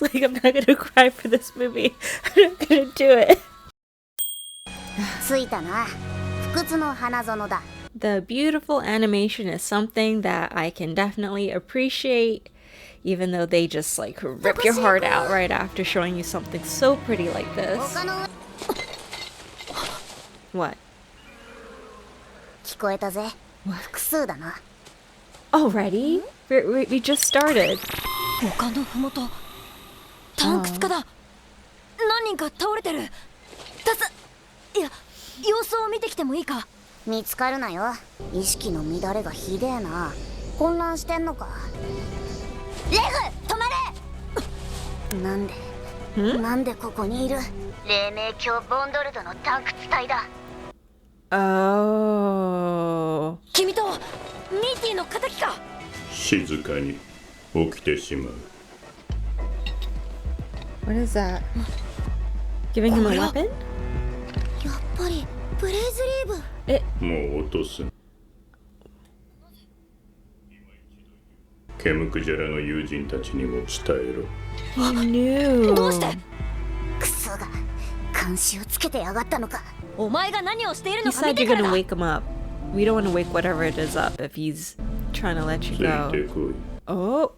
was like, I'm not gonna cry for this movie. I'm not gonna do it. The beautiful animation is something that I can definitely appreciate, even though they just like rip your heart out right after showing you something so pretty like this. What? Already? We just started. Oh. 静かに起きてしまう。 What is that? Giving him a weapon? もう落とす。ケムクジャラの友人たちにも伝えろ。He knew. どうして？ He said you're gonna wake him up. We don't want to wake whatever it is up if he's trying to let you つい go. てこい。 Oh,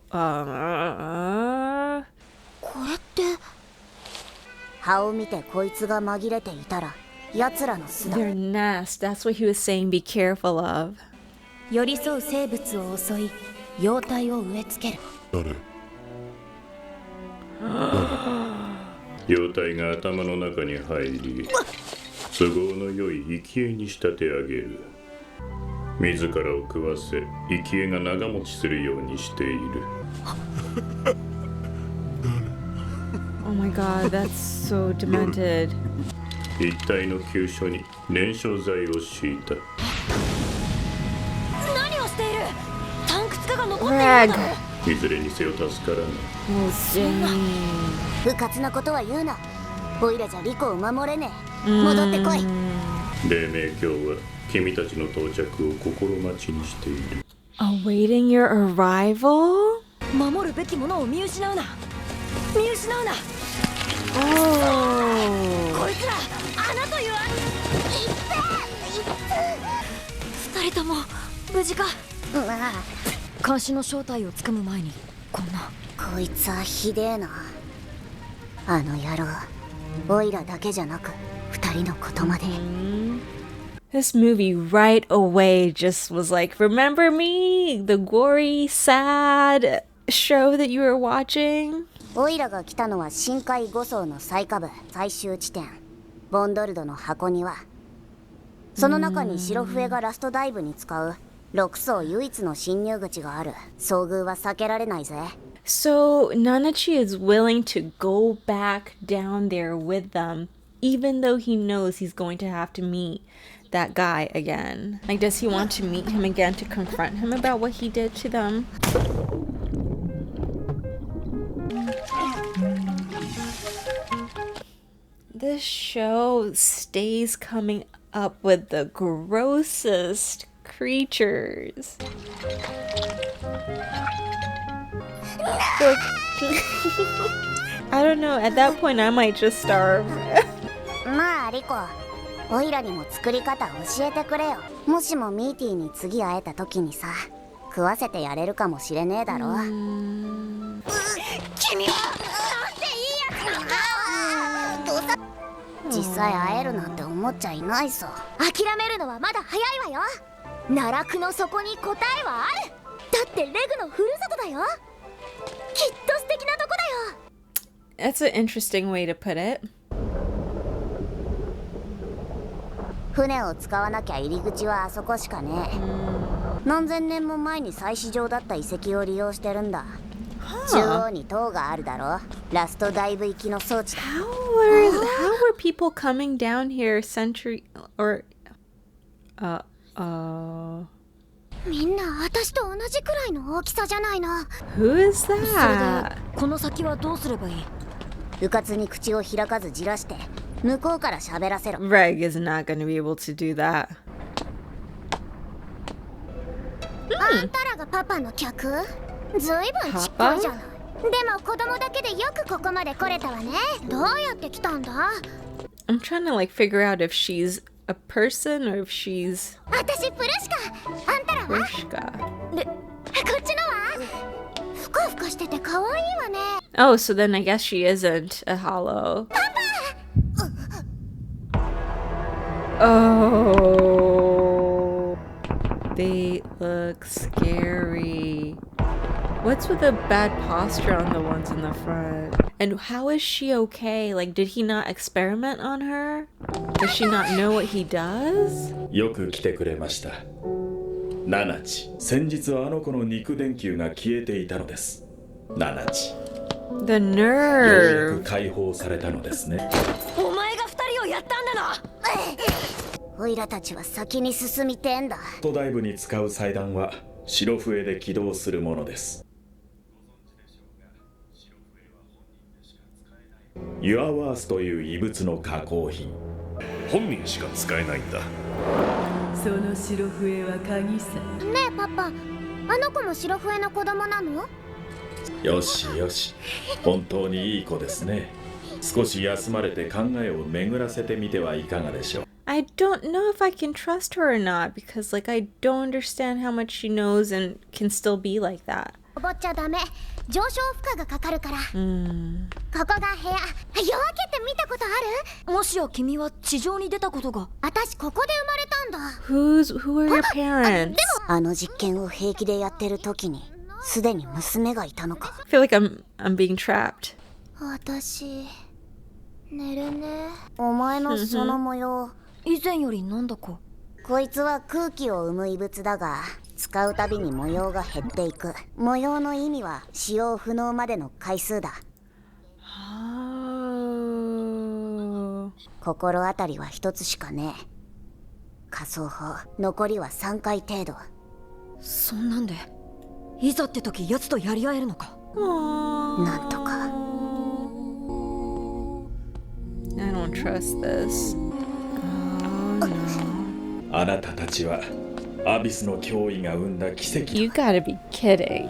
their nest. That's what he was saying. Be careful of. 寄り添う生物を襲い、幼体を植え付ける。妖体が頭の中に入り、都合の良い生き餌に仕立て上げる。自らを食わせ、生き餌が長持ちするようにしている。Oh my god, that's so demented. 一体の急所に燃焼剤を敷いた。何をしている？タンク地下が残っている Rag. のだろう。いずれにせよ助からない。Oh, dang. 黎明教は君たちの到着を心待ちにしている。 Awaiting your arrival? 守るべきものを見失うな。見失うな。 Oh. こいつら、穴という穴。二人とも無事か。監視の正体をつかむ前にこんな。こいつはひでえな。あの野郎、オイラだけじゃなく二人のことまで。This movie right away just was like, remember me? The gory, sad show that you were watching? オイラが来たのは深海5層の最下部、最終地点ボンドルドの箱庭。その中に白笛がラストダイブに使う6層唯一の侵入口がある。遭遇は避けられないぜ。 So Nanachi is willing to go back down there with them, even though he knows he's going to have to meet that guy again. Like, does he want to meet him again to confront him about what he did to them? This show stays coming up with the grossest creatures. I don't know, at that point I might just starve. まあリコ、オイラにも作り方教えてくれよ。もしもミーティーに次会えた時にさ、食わせてやれるかもしれねえだろ。君はなんていいやつなんだ。実際会えるなんて思っちゃいないさ。諦めるのはまだ早いわよ。奈落の底に答えはある。だってレグのふるさとだよ。きっと素敵なとこだよ。 That's an interesting way to put it. 船を使わなきゃ入り口はあそこしかねえ。何千年も前に採取場だった遺跡を利用してるんだ。中央に塔があるだろ。ラストダイブ行きの装置だ。How were people coming down here century or みんな私と同じくらいの大きさじゃないの。 Who is それで that? この先はどうすればいい？うかつに口を開かずじらして向こうから喋らせろ。 Reg is not going to be able to do that. あんたらがパパの客？ずいぶんちっこいじゃない。でも子供だけでよくここまで来れたわね。どうやって来たんだ？ I'm trying to like figure out if she's a person or if she's 私プルシカ。あんたらは？ Rishka. こっちのは？ふかふかしてて可愛いわね。 Oh, so then I guess she isn't a hollow. Oh, they look scary. What's with the bad posture on the ones in the front? And how is she okay? Like, did he not experiment on her? Does she not know what he does? よく来てくれました。ナナチ、先日あの子の肉電球が消えていたのです。ナナチ、 The ようやく nerve. 解放されたのですね。お前が二人をやったんだな。オイラたちは先に進みてんだ。ラストダイブに使う祭壇は白笛で起動するものです。ユアワースという異物の加工品。本人しか使えないんだ。その白笛は鍵さ。ねえパパ、あの子も白笛の子供なの？よしよし、本当にいい子ですね。少し休まれて考えを巡らせてみてはいかがでしょう。I don't know if I can trust her or not because, like, I don't understand how much she knows and can still be like that. 登っちゃダメ。上昇負荷がかかるから。ここが部屋。夜明けって見たことある？もしや君は地上に出たことが。私ここで生まれたんだ。Who are your parents? あの実験を平気でやってる時にすでに娘がいたのか。 I feel like I'm being trapped. 私寝るね。お前のその模様、以前よりなんだか。こいつは空気を生む異物だが、使うたびに模様が減っていく。模様の意味は使用不能までの回数だ。 Oh. 心当たりは一つしかねえ。仮想法、残りは3回程度。そんなんでいざって時奴とやり合えるのか。なんとか。I don't trust this. Oh no. あなたたちはアビスの脅威が生んだ奇跡。 You gotta be kidding.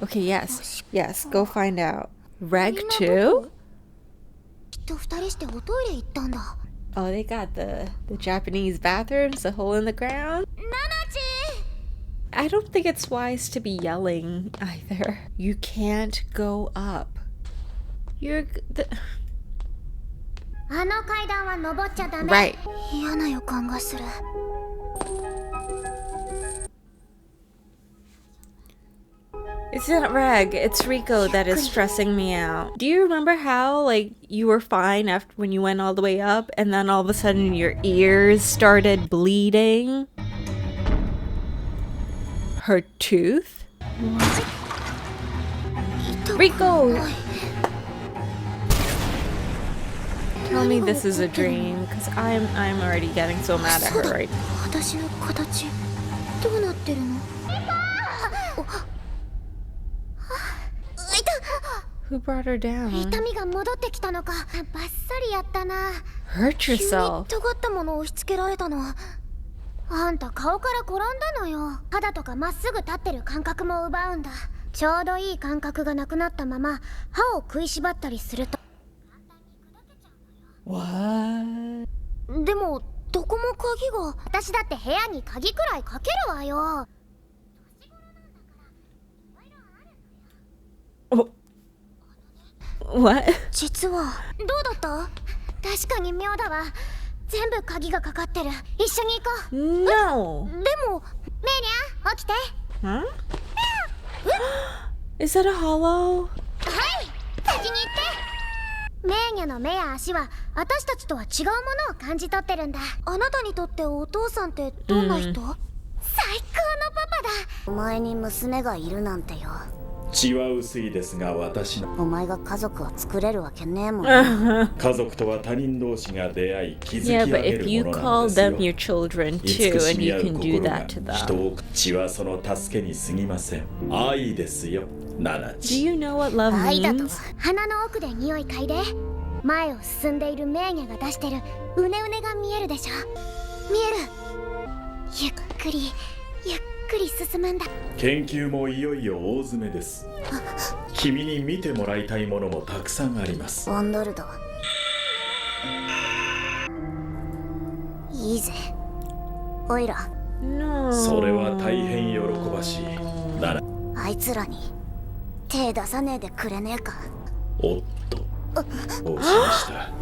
Okay, yes. Yes, go find out. Reg too? きっと二人しておトイレ行ったんだ。 Oh, they got the Japanese bathrooms, the hole in the ground. ナナチ I don't think it's wise to be yelling either. You can't go up. You'reあの階段は登っちゃダメ。 right. 嫌な予感がする。 It's not Reg, it's Rico that is stressing me out. Do you remember how, like, you were fine after when you went all the way up and then all of a sudden your ears started bleeding? Her tooth? Rico! Tell me this is a dream, because I'm already getting so mad at her right now. 私の形どうなってるの？ Who brought her down? 痛みが戻ってきたのか。バッサリやったな。 Hurt 急に yourself. 尖ったものを押し付けられたの。あんた顔から転んだのよ。肌とかまっすぐ立ってる感覚も奪うんだ。ちょうどいい感覚がなくなったまま歯を食いしばったりすると。 What? でもどこも鍵が。私だって部屋に鍵くらいかけるわよ。 What? 実はどうだった？確かに妙だわ。全部鍵がかかってる。一緒に行こう。 No. でもメーニャ起きて。 Huh? Is that a hollow? はい先に行って。メーニャの目や足は私たちとは違うものを感じ取ってるんだ。あなたにとってお父さんってどんな人？最高のパパだ。お前に娘がいるなんてよ。血は薄いですが私のお前が家族を作れるわけねえもん。家族とは他人同士が出会い築き Yeah, 上 but げ if る you ものな call んですよ。 them your children 慈 too, し and み you 合う can do 心 that が to 人 them. を血はその助けに過ぎません。愛ですよ、ナナ Do チ。 you know what love 愛だと means? 鼻の奥で匂い嗅いで。前を進んでいるメーニャが出してるうねうねが見えるでしょ。見える。ゆっくりゆっくり進むんだ。研究もいよいよ大詰めです。君に見てもらいたいものもたくさんあります。ボンドルド、いいぜオイラ。 No. それは大変喜ばしい。ならあいつらに手出さねえでくれねえか。おっと、どうしました。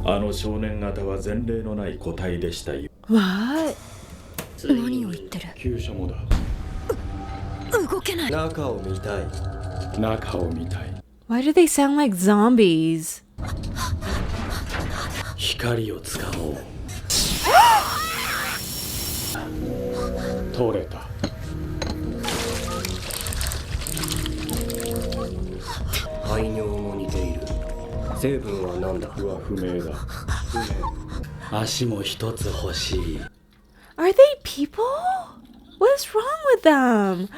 あの少年方は前例のない個体でしたよ。 What? 何を言ってる。急車もだ。動けない。中を見たい。中を見たい。 Why do they sound like zombies? 光を使おう。取れた。排尿も似ている。成分は何だ。不明だ。足も一つ欲しい。 Are they people? What is wrong with them?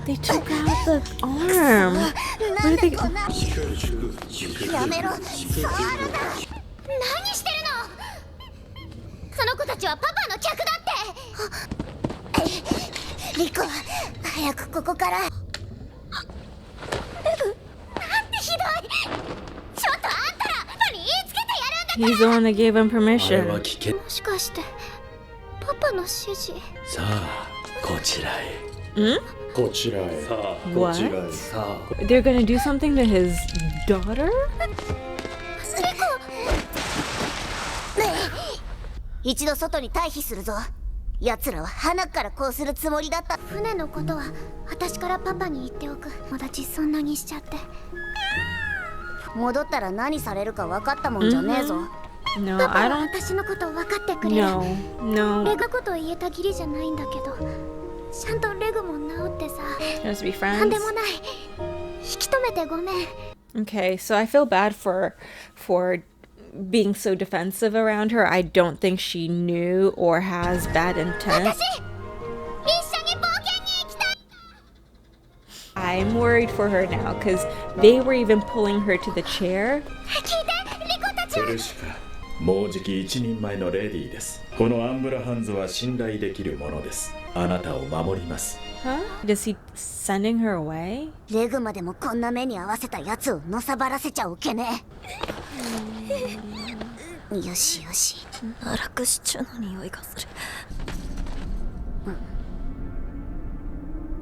They took out the arm. Where did they go? やめろ、触るな。何してるの。その子たちはパパの客だって。リコ、早くここから。なんてひどい。ちょっとあんたらパパに言いつけてやるんだ。 He's the one that gave him あれは permission. 危険。もしかしてパパの指示。さあこちらへ。こちらへ。さあこ What? ちらへ。さあ They're gonna do something to his daughter? 一度外に退避するぞ。奴らは花からこうするつもりだった。船のことは私からパパに言っておく。友達そんなにしちゃって。戻ったら何されるか分かったもんじゃねえぞ。 No, パパ I は don't. 私のこと分かってくれる。 No, レ no. グこと言えたきりじゃないんだけど、ちゃんとレグも治ってさ。 Just be なん friends. でもない。引き止めてごめん。 Okay, so I feel bad for being so defensive around her. I don't think she knew or has bad intent. 一緒に冒険に行きたい。 I'm worried for her now because they were even pulling her to the chair. 聞いて、リコたち。フルシカ、もうじき一人前のレディーです。このアンブラハンズは信頼できるものです。あなたを守ります。 Huh? Is he sending her away? レグまでもこんな目に合わせたやつをのさばらせちゃおけねえ。よしよし。荒くしちゃの匂いがする。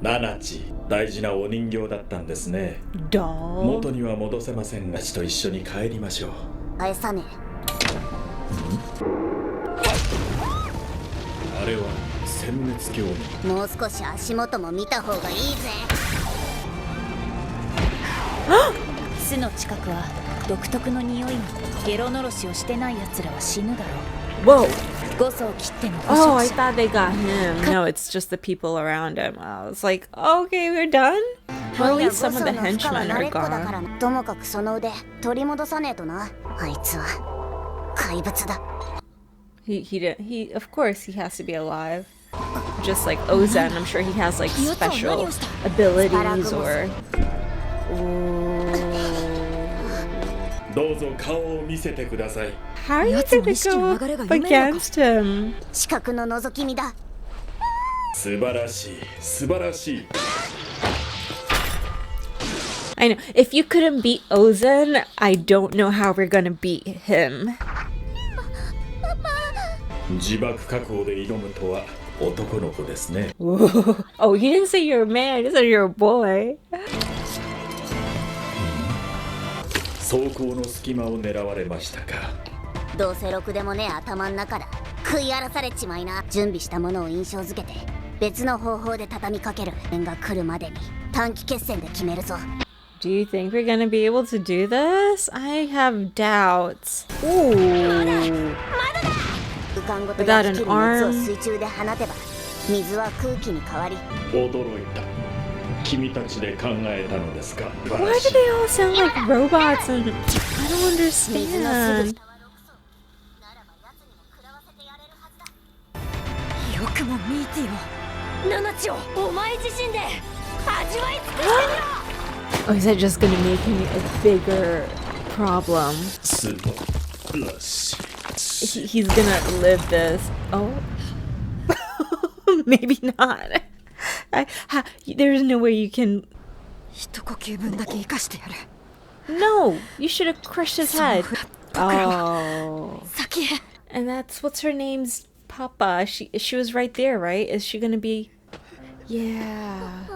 ナナチ、大事なお人形だったんですね。 Doll? 元には戻せませんが、父と一緒に帰りましょう。返さねあれは殲滅鏡。え。もう少し足元も見た方がいいぜ。巣の近くは独特の匂いのゲロのろしをしてない奴らは死ぬだろう。 Whoa! 5層切っての捕 Oh, I 食者。 thought they got him. No, it's just the people around him. I was like, okay, we're done? Well, at least some of the henchmen are だから gone. ともかくその腕取り戻さねえとな。あいつは怪物だ。 Of course, he has to be alive. Just like Ozen, I'm sure he has like special abilities or. どうぞ顔を見せてください。 How are you gonna go up against him? 視覚の覗き見だ。素晴らしい、素晴らしい。 I know. If you couldn't beat Ozen, I don't know how we're gonna beat him. 自爆確保で挑むとは男の子ですね。 Oh, he didn't say you're a man, he said you're a boy. 装甲の隙間を狙われましたか。どうせろくでもねえ頭ん中だ。食い荒らされちまいな。準備したものを印象づけて別の方法で畳みかける。縁が来るまでに短期決戦で決めるぞ。 Do you think we're gonna be able to do this? I have doubts. Ooh. 浮かんごとや Without き an きる熱を arm. 水中で放てば水は空気に変わり。驚いた。君たちで考えたのですか。 Why do they all sound like robots? And I don't understand. よくも見てよ。ナナチをお前自身で味わい尽くしてみろ。 Oh, is that just gonna make him a bigger problem? 素晴らしい、he's gonna live this. Oh, maybe not. There's no way you can. No, you should have crushed his head. Oh, and that's what's her name's Papa. She was right there, right? Is she gonna be? Yeah.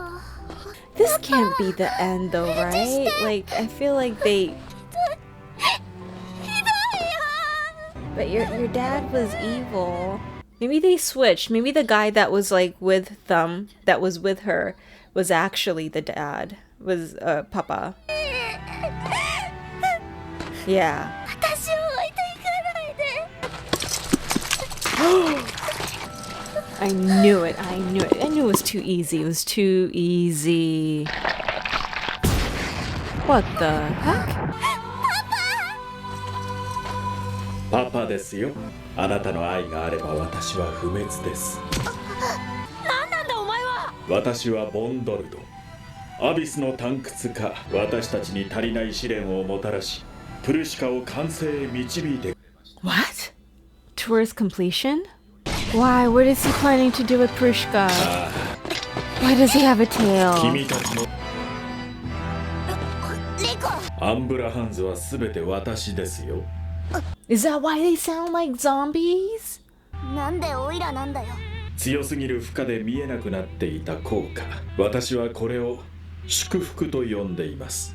This can't be the end though, right? Like, I feel like they... But your dad was evil. Maybe they switched. Maybe the guy that was like with them, that was with her, was actually the dad. Was Papa. Yeah. I knew it. I knew it. I knew it was too easy. It was too easy. What the heck? パパですよ。あなたの愛があれば私は不滅です。何なんだお前は。私はボンドルド。アビスの探掘家。私たちに足りない試練をもたらし、プルシカを完成へ導いて。What? Towards completion? Why? What is he planning to do with Prushka? Why does he have a tail? 君たちのアンブラハンズはすべて私ですよ。Is that why they sound like zombies? なんでオイラなんだよ。強すぎる負荷で見えなくなっていた効果。私はこれを祝福と呼んでいます。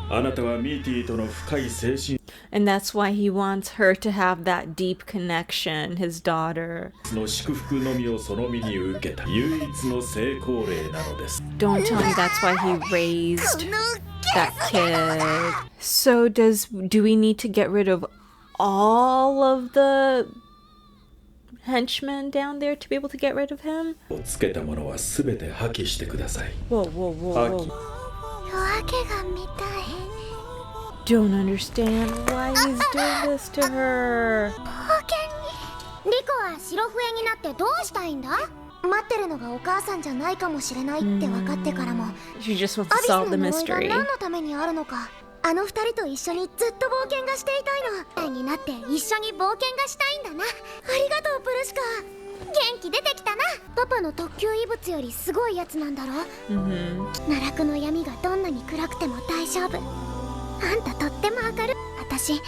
あなたはミーティーとの深い精神 And that's why he wants her to have that deep connection, his daughter. の祝福のみをその身に受けた唯一の成功例なのです。 Don't tell me that's why he raised that kid. So do we need to get rid of all of the henchmen down there to be able to get rid of him? をつけたものはすべて破棄してください。 Whoa, whoa, whoa, whoa. 夜明けが見たい。 Don't understand why he's doing this to her. 冒険に。リコは白笛になってどうしたいんだ？待ってるのがお母さんじゃないかもしれないって分かってからも、 She just wants ア to ビス solve の the 呪いが mystery. 何のためにあるのか。あの二人と一緒にずっと冒険がしていたいの。みたいになって一緒に冒険がしたいんだな。ありがとうプルシカ。元気出てきたな。パパの特級異物よりすごいやつなんだろ。奈落の闇がどんなに暗くても大丈夫。あんたとっても明るい。私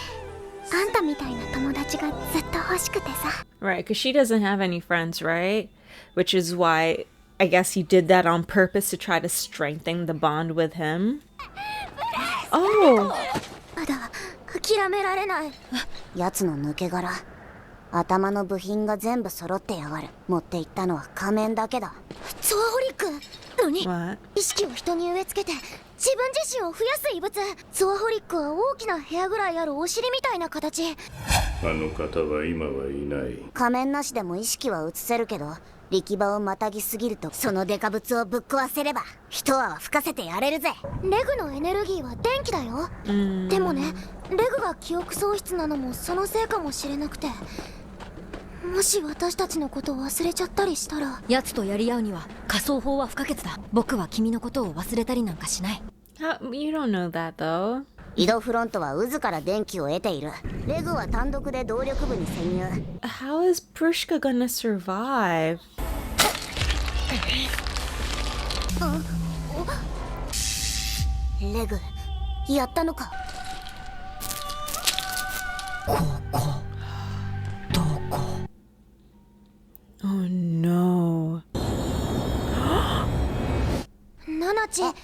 あんたみたいな友達がずっと欲しくてさ。 Right, because she doesn't have any friends, right? Which is why I guess he did that on purpose to try to strengthen the bond with him. Oh! まだ諦められない。奴の抜け殻。頭の部品が全部揃ってやがる。持って行ったのは仮面だけだ。ゾアホリック。何？ What? 意識を人に植え付けて自分自身を増やす異物。ゾアホリックは大きな部屋ぐらいあるお尻みたいな形。あの方は今はいない。仮面なしでも意識は移せるけど、力場をまたぎすぎるとそのデカブツをぶっ壊せれば一泡吹かせてやれるぜ。レグのエネルギーは電気だよ。でもね、レグが記憶喪失なのもそのせいかもしれなくて、もし私たちのことを忘れちゃったりしたら。奴とやり合うには仮想法は不可欠だ。僕は君のことを忘れたりなんかしない。You don't know that though. 移動フロントは渦から電気を得ている。レグは単独で動力部に潜入。 How is Prushka gonna survive? レグ、やったのか。Oh no. ナナチ、レグ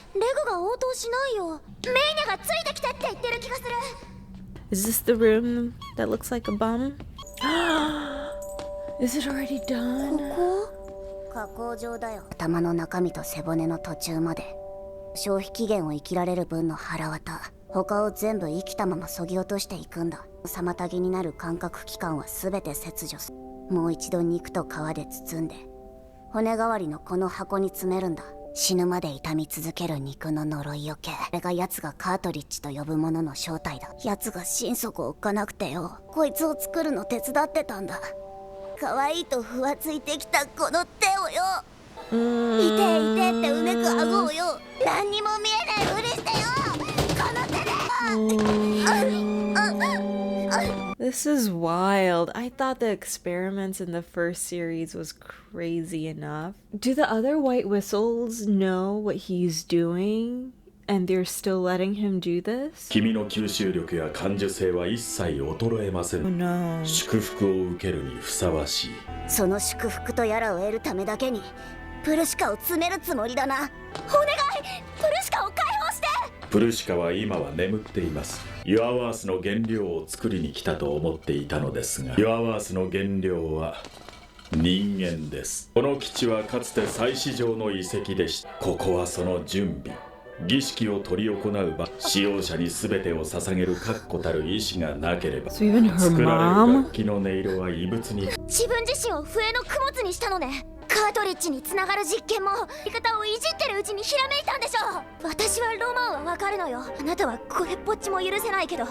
が応答しないよ。メイネがついてきてって言ってる気がする。 Is this the room that looks like a bum? Is it already done? 加工場だよ。頭の中身と背骨の途中まで。消費期限を生きられる分の腹渡。他を全部生きたまま削ぎ落としていくんだ。妨げになる感覚器官は全て切除す。もう一度肉と皮で包んで骨代わりのこの箱に詰めるんだ。死ぬまで痛み続ける肉の呪いよけ。これが奴がカートリッジと呼ぶものの正体だ。奴が心底を置かなくてよ、こいつを作るの手伝ってたんだ。可愛いとふわついてきたこの手をよ、痛え痛えってうめく顎をよ、何にも見えないふりしてよ、この手でよ。This is wild. I thought the experiments in the first series was crazy enough. Do the other white whistles know what he's doing? And they're still letting him do this? 君の吸収力や感受性は一切衰えません。 Oh no. 祝福を受けるにふさわしい。その祝福とやらを得るためだけにプルシカを詰めるつもりだな。お願い、プルシカを解放して。プルシカは今は眠っています。ユアワースの原料を作りに来たと思っていたのですが、ユアワースの原料は人間です。この基地はかつて祭祀場の遺跡でした。ここはその準備、儀式を執り行う場。使用者に全てを捧げる確固たる意志がなければ、 So even her 作られる mom? 楽器の音色は異物に。自分自身を笛の供物にしたのね。カートリッジにつながる実験も味方をいじってるうちにひらめいたんでしょう。私はロマンはわかるのよ。あなたはこれっぽっちも許せないけど。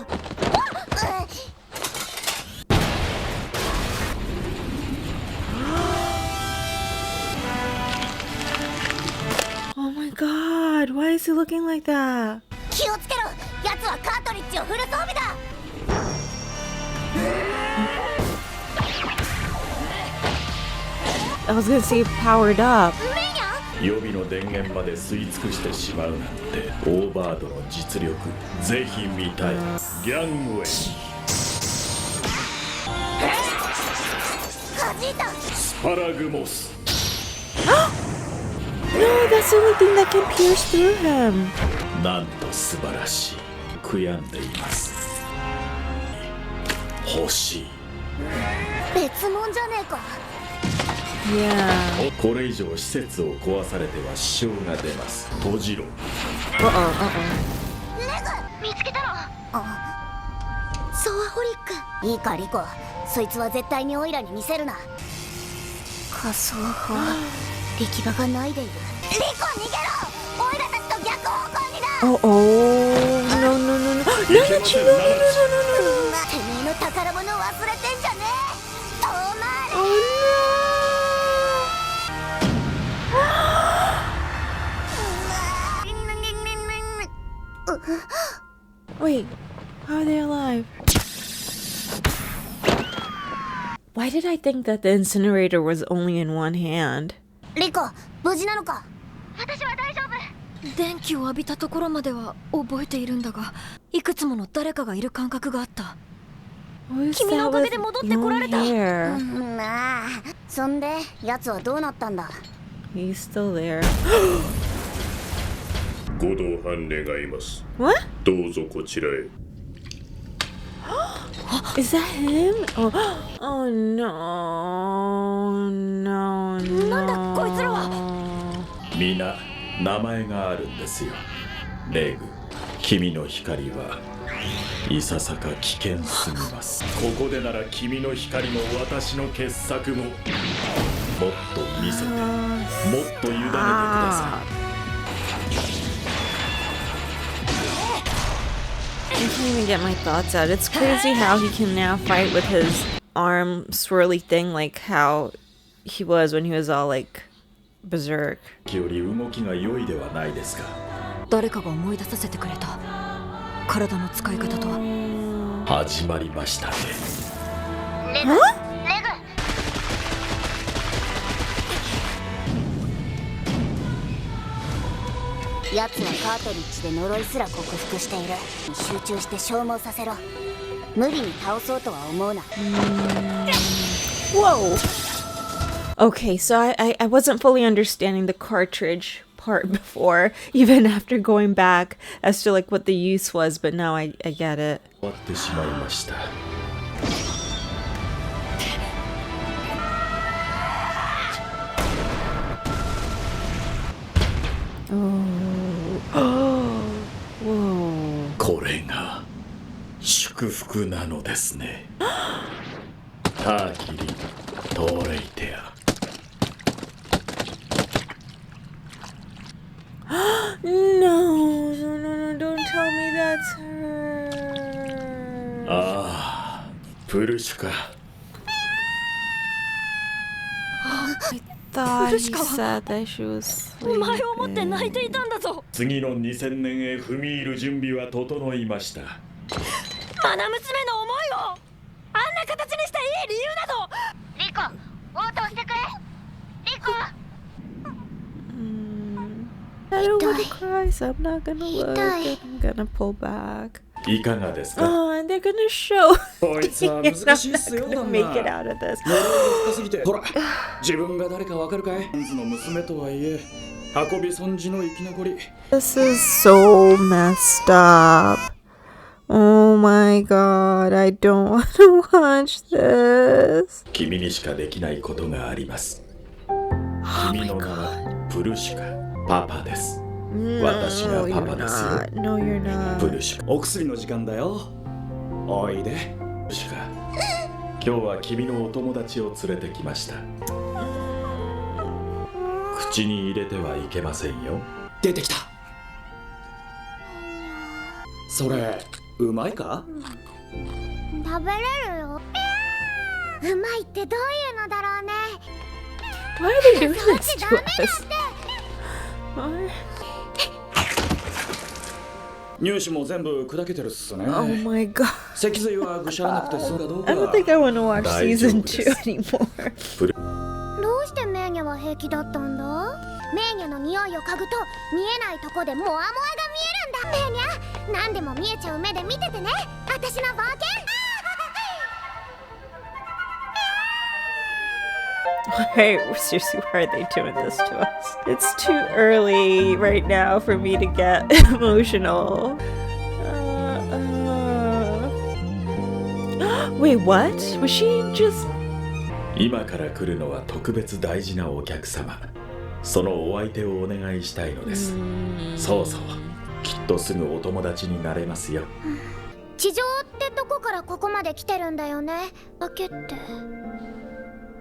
Oh my god, why is he looking like that? 気をつけろ、奴はカートリッジをフル装備だ。I was gonna say powered up. 予備の電源まで吸い尽くしてしまうなんて、オーバードの実力ぜひ見たい。ギャンウェイ、弾いた。スパラグモス。 No, that's the only thing that can pierce through him. なんと素晴らしい。悔やんでいます。欲しい。別物じゃねえか。Yeah. これ以上施設を壊されては支障が出ます。閉じろ。レグ、見つけたの。ソワホリック。いいかリコ、そいつは絶対にオイラに見せるな。仮想法、力場がないでいる。リコ逃げろ。オイラたちと逆方向にだ。Oh, oh, no, no, no, no. Nanachi, no, no, no, no, no, no. てめえの宝物忘れてんじゃねえ。止まれ。 Oh no. Wait, how are they alive? Why did I think that the incinerator was only in one hand? リコ、無事なのか。私は大丈夫。電気を浴びたところまでは覚えているんだが、いくつもの誰かがいる感覚があった。 What is 君の that おかげ with で戻ってこられた。 long hair? なあ、そんで奴はどうなったんだ。 He's still there. ご同伴願います。 What? どうぞこちらへ。 Is that him? Oh, oh no, no, no. なんだこいつらは。皆名前があるんですよ。レグ、君の光はいささか危険すぎます。ここでなら君の光も私の傑作ももっと見せて、もっと委ねてください。 I can't even get my thoughts out. It's crazy how he can now fight with his arm swirly thing like how he was when he was all like berserk. より動きが良いではないですか。誰かが思い出させてくれた。体の使い方とは。始まりましたね。レグ、レグ。奴はカートリッジで呪いすら克服している。集中して消耗させろ。無理に倒そうとは思うな。 Whoa. Okay, so I wasn't fully understanding the cartridge part before, even after going back as to like what the use was, but now I get it. 終わってしまいました。 Whoa. これが祝福なのですね。ターキリ、トーレイテア。 No, no, no, no, don't tell me that's her. ああ、プルシュか。 I thought he said that she was お前を思って sleeping. 泣いていたんだぞ。次の2000年へ踏み入る準備は整いました。愛娘の思いを。な形にしたいい理由など。リコ、応答してくれ。リコ。I don't want to cry, so I'm not gonna look. I'm gonna pull back. いかがですか？ Oh, and they're gonna show. こいつは難しいっすよ。 I'm not gonna make it out of this. 呪いが深すぎて。ほら、自分が誰かわかるかい？ンズの娘とはいえ、運び損じの生き残り。 This is so messed up. Oh my god, I don't want to watch this. 君にしかできないことがあります。君の名はプルシカ、パパです。私がパパですよ。 No, you're not. プルシカ、お薬の時間だよ。おいで。プルシカ、今日は君のお友達を連れてきました。口に入れてはいけませんよ。出てきた。それ、うまいか？食べれるよ。うまいってどういうのだろうね。 Why are they doing this to us? Why? 乳歯も全部砕けてるっすね。 Oh my god. 脊髄はぐしゃらなくて済むかどうか。 I don't think I want to watch season 2 anymore. どうしてメーニャは平気だったんだ？メーニャの匂いを嗅ぐと見えないとこでモアモアが見えるんだ。メーニャ、何でも見えちゃう目で見ててね。私の冒険。Hey, seriously, why are they doing this to us? It's too early right now for me to get emotional. Wait, what? Was she just... 今から来るのは特別大事なお客様。そのお相手をお願いしたいのです。そうそう、きっとすぐお友達になれますよ。地上ってとこからここまで来てるんだよね。崖って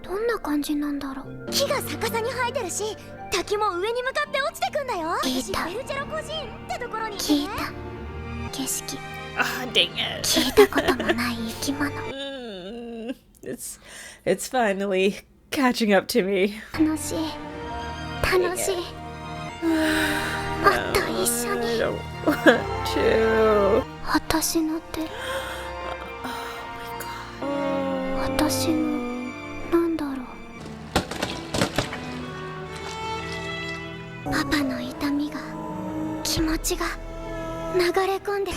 どんな感じなんだろう。木が逆さに生えてるし、滝も上に向かって落ちてくんだよ。聞いた。ベルチェロ孤児院ってところに、ね、聞いた。景色。Ah, dang it. 聞いたこともない生き物。It's finally catching up to me. 楽しい。楽しい。もっと一緒に。I don't want to. 私の手。私の。なんだろう。パパの痛みが、気持ちが流れ込んで。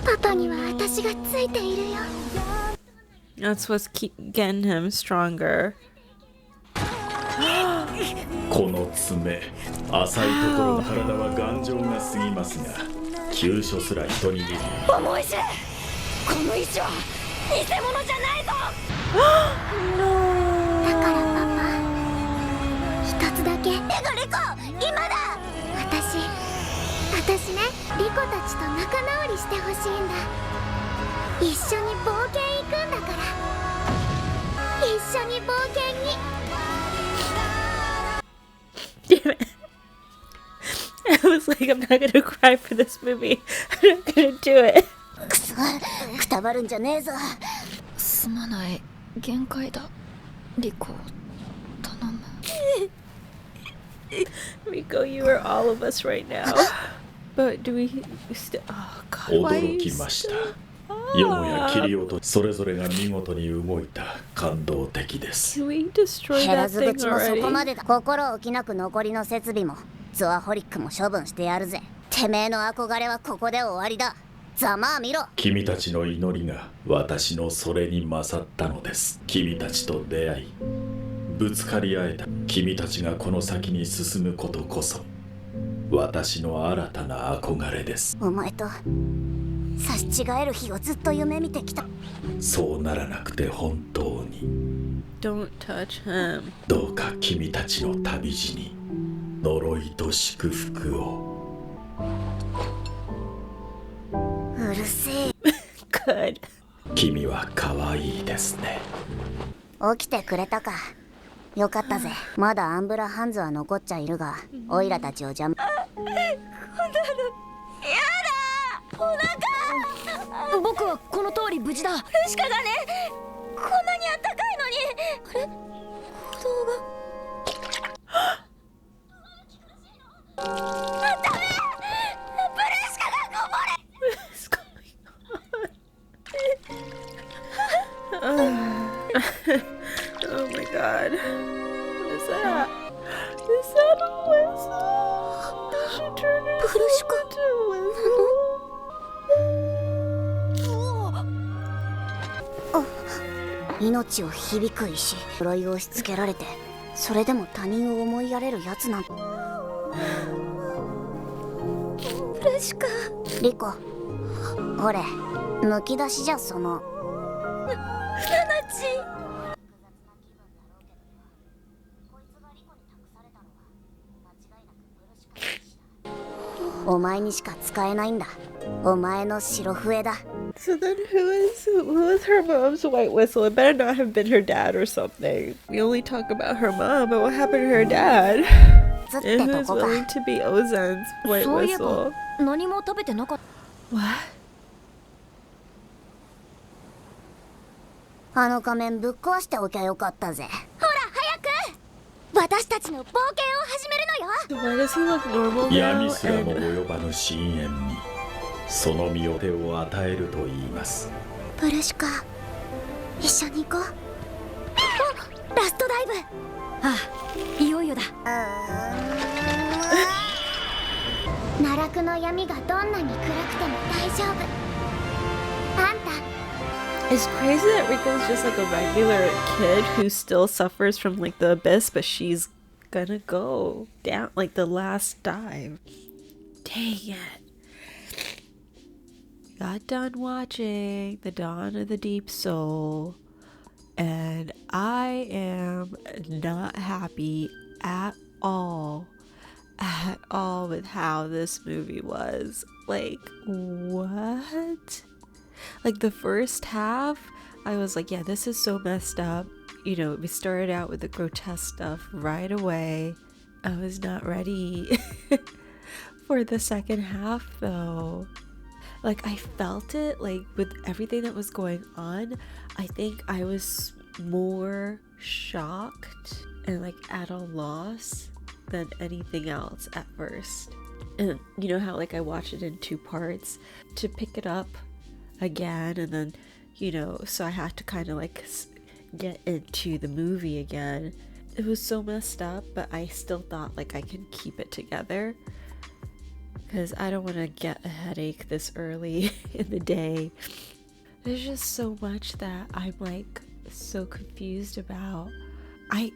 パパには私がついているよ。That's what's getting him stronger. この爪、浅いところの体は頑丈が過ぎますが、急所すら人に見る。重いし、この石は偽物じゃないぞ。だからパパ、一つだけ。リコ、今だ。私ね、リコたちと仲直りしてほしいんだ。一緒に冒険行くんだから。一緒に冒険に。Damn it. I was like, I'm not gonna cry for this movie. I'm not gonna do it. くそ、くたばるんじゃねえぞ。すまない、限界だ。リコ、頼む。Rico, you are all of us right now. But do we still... Oh god, why are 驚 you きました。 still... よもや切り落とし、それぞれが見事に動いた。感動的です。 Can we destroy 減ら that ず thing 口もそこま already? でだ。心置きなく残りの設備もツアホリックも処分してやるぜ。てめえの憧れはここで終わりだ。ざまあ見ろ。君たちの祈りが私のそれに勝ったのです。君たちと出会い、ぶつかり合えた。君たちがこの先に進むことこそ私の新たな憧れです。お前と差し違える日をずっと夢見てきた。そうならなくて本当に。 Don't touch him. どうか君たちの旅路に呪いと祝福を。うるせえ。Good. 君は可愛いですね。起きてくれたか。よかったぜ。まだアンブラハンズは残っちゃいるが、オイラたちを邪魔。こんなのやだ。お腹。僕はこの通り無事だ。ルシカがね、こんなにあったかいのに。あれ、鼓動が。ダメ。ブルシカがこぼれ。Oh my god. What is that? Is that a whistle? Did she turn herself into a whistle? 命を響く石、呪いを押し付けられて、それでも他人を思いやれるやつなんて。ルシカ。リコ、ほれ、むき出しじゃその。ナナチ。お前にしか使えないんだ。お前の白笛だ。 So then who is her mom's white whistle? It better not have been her dad or something. We only talk about her mom, but what happened to her dad? And who's willing to be Ozan's white whistle? 何も食べてなかった。 What? あの仮面ぶっ壊しておきゃよかったぜ。ほら早く。私たちの冒険を始めるのよ。 So why does he look normal 闇 now? すらも And 及ばぬ深淵にその身を手を与えると言います。ブルシカ、一緒に行こう。お、ラストダイブ。ああ、いよいよだ。奈落の闇がどんなに暗くても大丈夫。あんた。 It's crazy that Rico's just like a regular kid who still suffers from like the abyss, but she's gonna go down like the last dive. Dang it. Got done watching The Dawn of the Deep Soul, and I am not happy at all with how this movie was. Like, what? Like the first half, I was like, yeah, this is so messed up. You know, we started out with the grotesque stuff right away. I was not ready for the second half though. Like I felt it, like with everything that was going on, I think I was more shocked and like at a loss than anything else at first. And you know how like I watched it in 2 parts to pick it up again, and then, you know, so I had to kind of like get into the movie again. It was so messed up, but I still thought like I could keep it together because I don't want to get a headache this early in the day. There's just so much that I'm like so confused about. I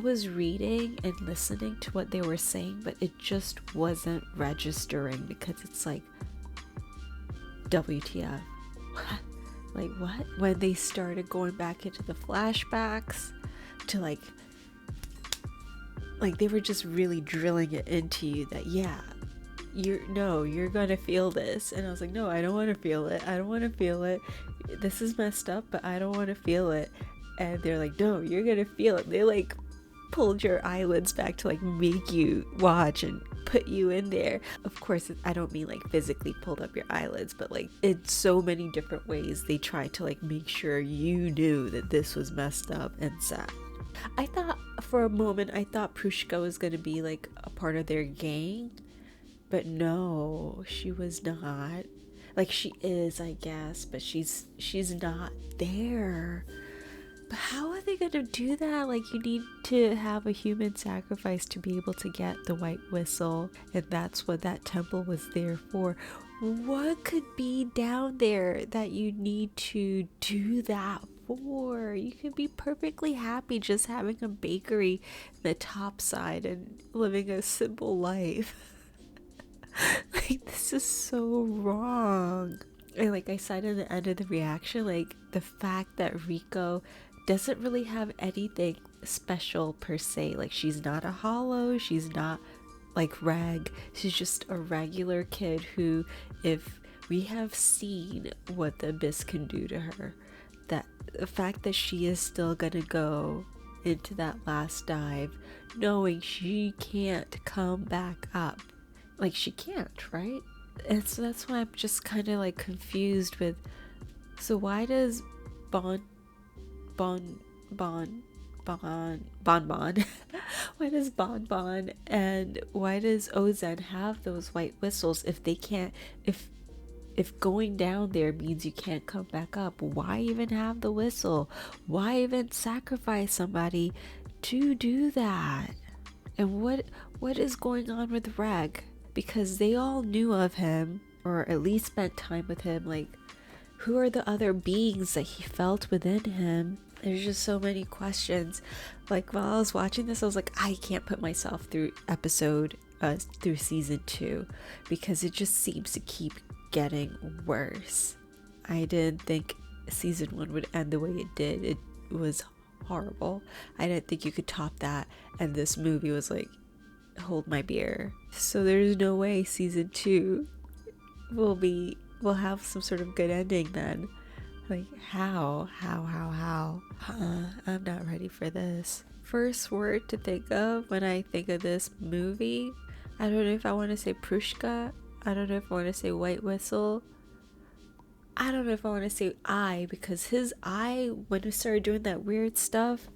was reading and listening to what they were saying, but it just wasn't registering because it's like, WTF? Like what? When they started going back into the flashbacks to like they were just really drilling it into you that yeah, you're gonna feel this, and I was like, no, I don't want to feel it. I don't want to feel it. This is messed up, but I don't want to feel it. And they're like, no, you're gonna feel it. They like pulled your eyelids back to like make you watch and put you in there. Of course, I don't mean like physically pulled up your eyelids, but like in so many different ways they tried to like make sure you knew that this was messed up and sad. I thought for a moment, I thought Prushka was gonna be like a part of their gang, but no, she was not. Like she is, I guess, but she's not there. But how are they gonna do that? Like you need to have a human sacrifice to be able to get the white whistle, and that's what that temple was there for. What could be down there that you need to do that for? You could be perfectly happy just having a bakery in the top side and living a simple life. Like this is so wrong. And like I said in the end of the reaction, like the fact that Rico doesn't really have anything special per se. Like she's not a hollow, she's not like Reg, she's just a regular kid who, if we have seen what the abyss can do to her, that the fact that she is still gonna go into that last dive knowing she can't come back up, like she can't, right? And so that's why I'm just kind of like confused with, so why does Bon why does Bon and why does Ozen have those white whistles if they can't, if if going down there means you can't come back up, why even have the whistle? Why even sacrifice somebody to do that? And what is going on with Reg? Because they all knew of him, or at least spent time with him. Like, who are the other beings that he felt within him? There's just so many questions. Like, while I was watching this, I was like, I can't put myself through through season 2, because it just seems to keep getting worse. I didn't think season 1 would end the way it did. It was horrible. I didn't think you could top that, and this movie was like, hold my beer. So there's no way season 2 will have some sort of good ending then. Like, how? I'm not ready for this. First word to think of when I think of this movie, I don't know if I want to say Prushka, I don't know if I want to say White Whistle, I don't know if I want to say eye, because his eye, when he started doing that weird stuff,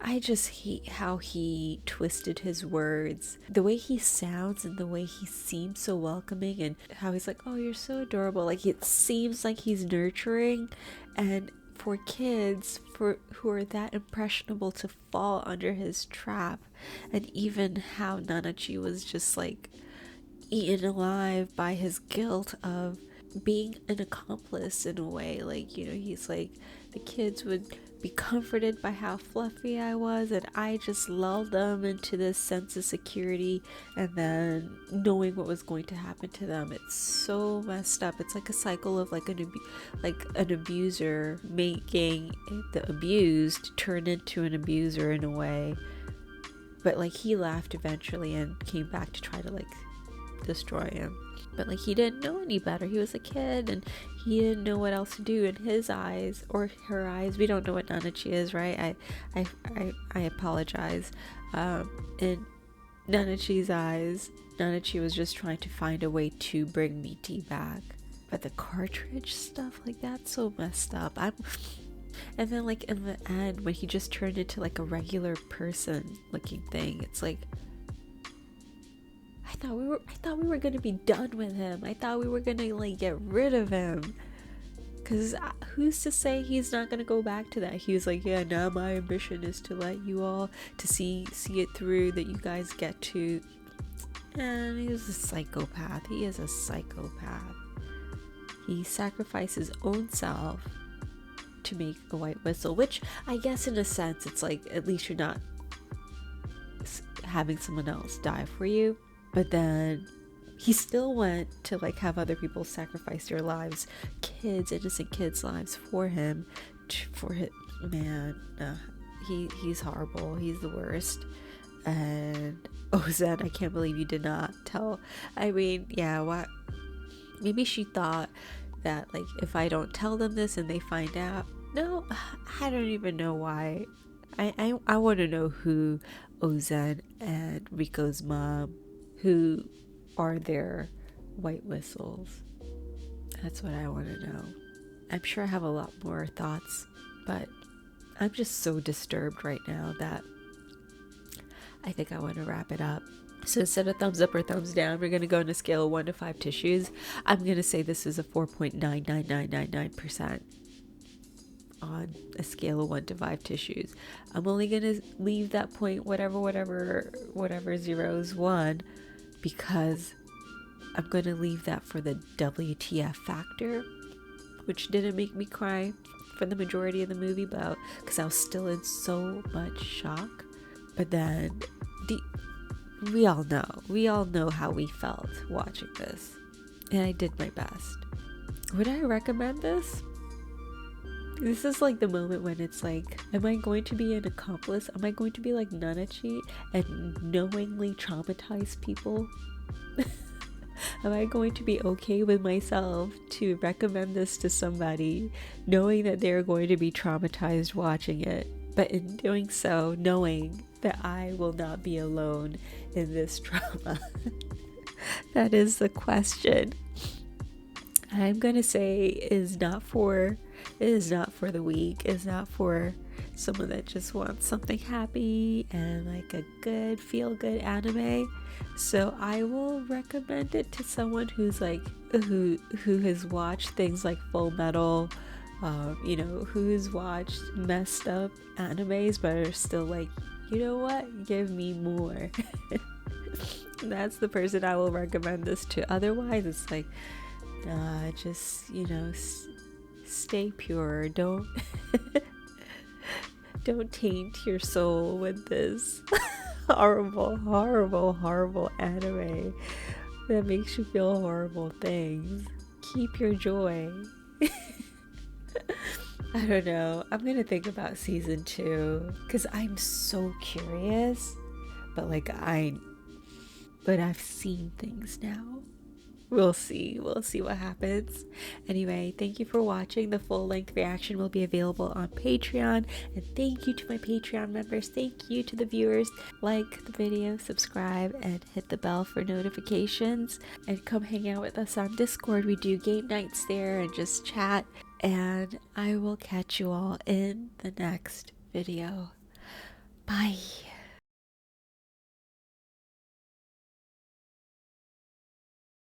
I just hate how he twisted his words. The way he sounds and the way he seems so welcoming, and how he's like, oh, you're so adorable. Like, it seems like he's nurturing, and for kids who are that impressionable to fall under his trap. And even how Nanachi was just like eaten alive by his guilt of being an accomplice in a way. Like, you know, he's like, the kids would be comforted by how fluffy I was, and I just lulled them into this sense of security, and then knowing what was going to happen to them. It's so messed up. It's like a cycle of like an abuser making the abused turn into an abuser in a way. But like, he laughed eventually and came back to try to like destroy him. But like, he didn't know any better. He was a kid, and he didn't know what else to do. In his eyes, or her eyes, we don't know what Nanachi is, right? I apologize. In Nanachi's eyes, Nanachi was just trying to find a way to bring Miti back. But the cartridge stuff, like, that's so messed up. And then like in the end, when he just turned into like a regular person looking thing, it's like, I thought we were gonna be done with him. I thought we were gonna like get rid of him. Cause who's to say he's not gonna go back to that? He was like, yeah, now my ambition is to let you all to see it through, that you guys get to. And he was a psychopath. He is a psychopath. He sacrificed his own self to make a White Whistle, which I guess in a sense it's like, at least you're not having someone else die for you. But then he still went to like have other people sacrifice their lives, innocent kids' lives for him. He's horrible. He's the worst. And Zen, I can't believe you did not tell. I mean, yeah, what? Maybe she thought that like, if I don't tell them this and they find out. No, I don't even know why. I want to know who Ozen and Riko's mom, who are their White Whistles. That's what I want to know. I'm sure I have a lot more thoughts, but I'm just so disturbed right now that I think I want to wrap it up. So instead of thumbs up or thumbs down, we're going to go on a scale of 1 to 5 tissues. I'm going to say this is a 4.99999% on a scale of 1 to 5 tissues. I'm only going to leave that point whatever 0 is 1, because I'm going to leave that for the WTF factor, which didn't make me cry for the majority of the movie, but because I was still in so much shock. But then we all know how we felt watching this, and I did my best. Would I recommend this? This is like the moment when it's like, am I going to be an accomplice? Am I going to be like Nanachi and knowingly traumatize people? Am I going to be okay with myself to recommend this to somebody, knowing that they're going to be traumatized watching it, but in doing so, knowing that I will not be alone in this trauma? That is the question. I'm gonna say is not for It is not for the weak. It's not for someone that just wants something happy and like a good feel-good anime. So I will recommend it to someone who's like who has watched things like Full Metal, you know, who's watched messed up animes but are still like, you know what, give me more. That's the person I will recommend this to. Otherwise it's like, nah, just, you know, stay pure. Don't don't taint your soul with this horrible anime that makes you feel horrible things. Keep your joy. I don't know. I'm gonna think about season 2 because I'm so curious, but like but I've seen things now. We'll see what happens. Anyway, thank you for watching. The full-length reaction will be available on Patreon, and thank you to my Patreon members. Thank you to the viewers. Like the video, subscribe, and hit the bell for notifications, and come hang out with us on Discord. We do game nights there and just chat, and I will catch you all in the next video. Bye.